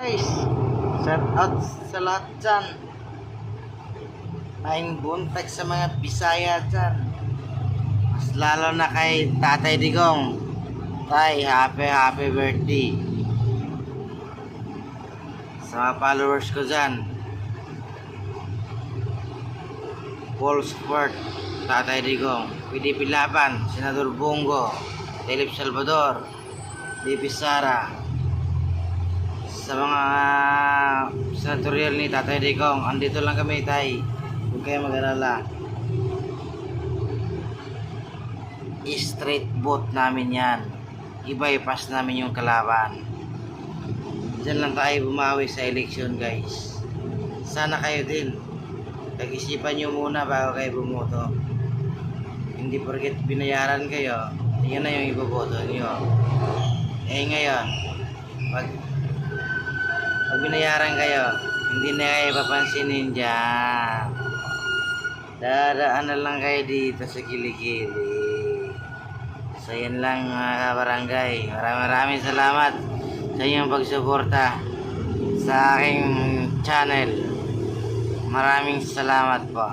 Guys, shout out sa lahat dyan. Maing buntag sa mga Bisaya dyan. Mas lalo na kay Tatay Digong. Tay, happy birthday. Sa mga followers ko dyan. Paul Sport, Tatay Digong, PDP Laban, Senador Bongo, Philip Salvador, DP Sara. Sa mga senatorial ni Tatay Digong, andito lang kami, tay. Huwag kayo mag-alala. Straight vote namin yan. Iba-ipas namin yung kalaban. Diyan lang tayo bumawi sa eleksyon, guys. Sana kayo din. Pag-isipan nyo muna bago kayo bumoto. Hindi porket binayaran kayo, yan na yung iboboto nyo. Eh ngayon, pag binayaran kayo, hindi na kayo papansinin dyan. Dadaan na lang kayo dito sa kilikili. So yan lang mga kabarangay. Maraming salamat sa inyong pagsuporta sa aking channel. Maraming salamat po.